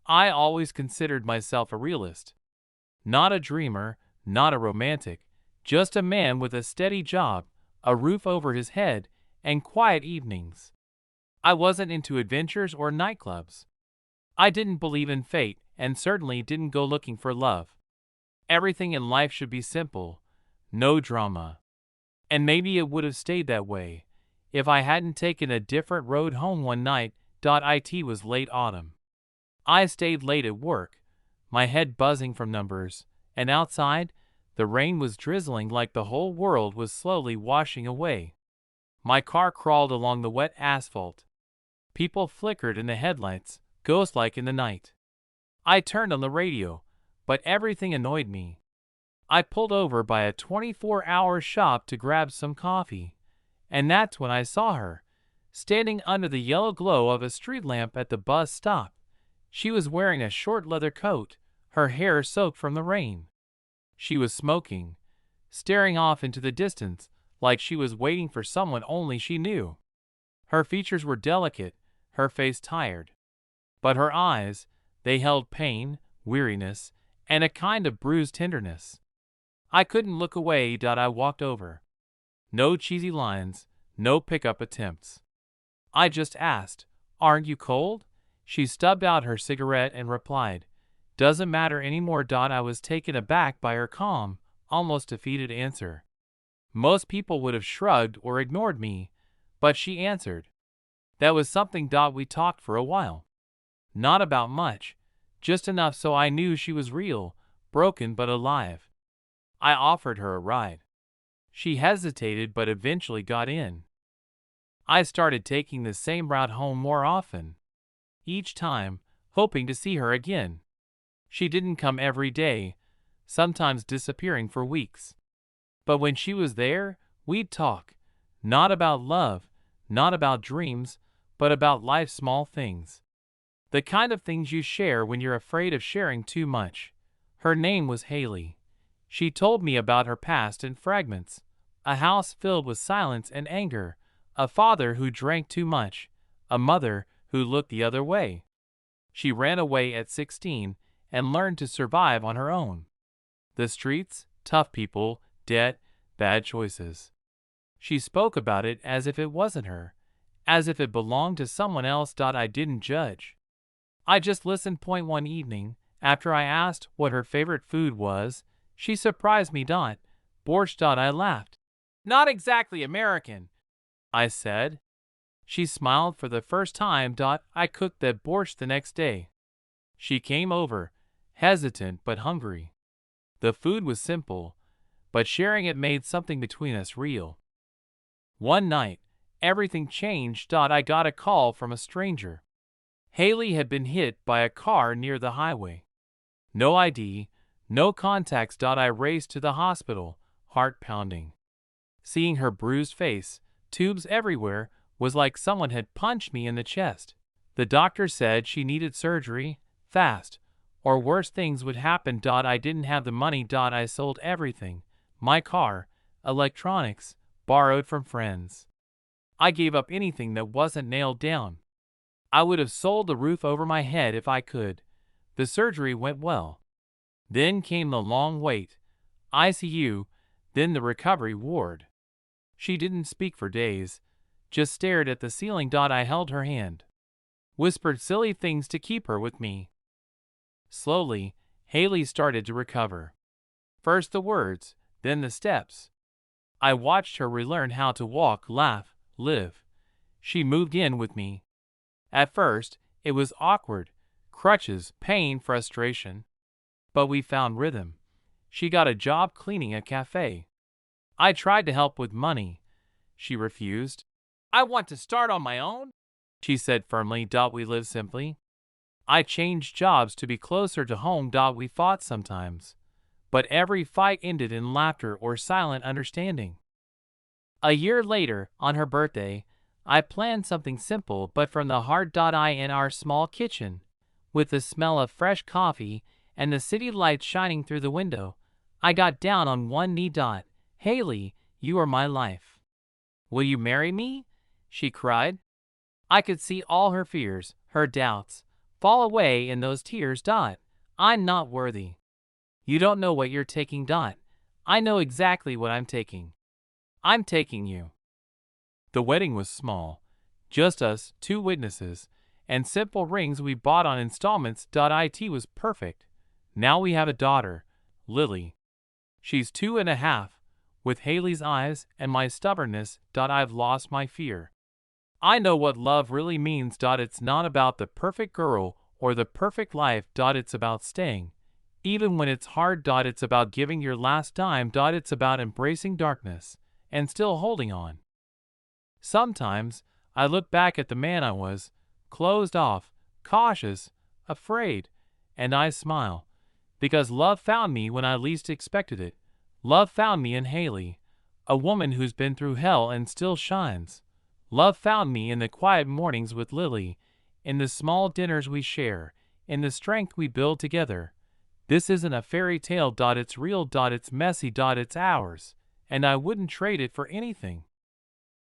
I always considered myself a realist. Not a dreamer, not a romantic, just a man with a steady job, a roof over his head, and quiet evenings. I wasn't into adventures or nightclubs. I didn't believe in fate and certainly didn't go looking for love. Everything in life should be simple, no drama. And maybe it would have stayed that way if I hadn't taken a different road home one night. It was late autumn. I stayed late at work, my head buzzing from numbers, and outside, the rain was drizzling like the whole world was slowly washing away. My car crawled along the wet asphalt. People flickered in the headlights, ghost-like in the night. I turned on the radio, but everything annoyed me. I pulled over by a 24-hour shop to grab some coffee, and that's when I saw her, standing under the yellow glow of a street lamp at the bus stop. She was wearing a short leather coat, her hair soaked from the rain. She was smoking, staring off into the distance like she was waiting for someone only she knew. Her features were delicate, her face tired. But her eyes, they held pain, weariness, and a kind of bruised tenderness. I couldn't look away. I walked over. No cheesy lines, no pickup attempts. I just asked, "Aren't you cold?" She stubbed out her cigarette and replied, "Doesn't matter anymore." I was taken aback by her calm, almost defeated answer. Most people would have shrugged or ignored me, but she answered. That was something. We talked for a while. Not about much, just enough so I knew she was real, broken but alive. I offered her a ride. She hesitated but eventually got in. I started taking the same route home more often, each time hoping to see her again. She didn't come every day, sometimes disappearing for weeks. But when she was there, we'd talk, not about love, not about dreams, but about life's small things. The kind of things you share when you're afraid of sharing too much. Her name was Haley. She told me about her past in fragments. A house filled with silence and anger, a father who drank too much, a mother who looked the other way. She ran away at 16 and learned to survive on her own. The streets, tough people, debt, bad choices. She spoke about it as if it wasn't her, as if it belonged to someone else. I didn't judge. I just listened. One evening, after I asked what her favorite food was, she surprised me. Borscht. I laughed. Not exactly American, I said. She smiled for the first time. I cooked that borscht the next day. She came over, hesitant but hungry. The food was simple, but sharing it made something between us real. One night, everything changed. I got a call from a stranger. Haley had been hit by a car near the highway. No ID, no contacts. I raced to the hospital, heart pounding. Seeing her bruised face, tubes everywhere, was like someone had punched me in the chest. The doctor said she needed surgery, fast, or worse things would happen. I didn't have the money. I sold everything, my car, electronics, borrowed from friends. I gave up anything that wasn't nailed down. I would have sold the roof over my head if I could. The surgery went well. Then came the long wait, ICU, then the recovery ward. She didn't speak for days, just stared at the ceiling. I held her hand, whispered silly things to keep her with me. Slowly, Haley started to recover. First the words, then the steps. I watched her relearn how to walk, laugh, live. She moved in with me. At first, it was awkward, crutches, pain, frustration. But we found rhythm. She got a job cleaning a cafe. I tried to help with money. She refused. I want to start on my own, she said firmly. We live simply. I changed jobs to be closer to home. We fought sometimes, but every fight ended in laughter or silent understanding. A year later, on her birthday, I planned something simple but from the heart. In our small kitchen, with the smell of fresh coffee and the city lights shining through the window, I got down on one knee. Haley, you are my life. Will you marry me? She cried. I could see all her fears, her doubts, Fall away in those tears. I'm not worthy. You don't know what you're taking. I know exactly what I'm taking. I'm taking you. The wedding was small, just us, two witnesses, and simple rings we bought on installments. It was perfect. Now we have a daughter, Lily. She's 2.5, with Haley's eyes and my stubbornness. I've lost my fear. I know what love really means. It's not about the perfect girl or the perfect life. It's about staying, even when it's hard. It's about giving your last dime. It's about embracing darkness and still holding on. Sometimes I look back at the man I was, closed off, cautious, afraid, and I smile. Because love found me when I least expected it. Love found me in Haley, a woman who's been through hell and still shines. Love found me in the quiet mornings with Lily, in the small dinners we share, in the strength we build together. This isn't a fairy tale. It's real. It's messy. It's ours, and I wouldn't trade it for anything.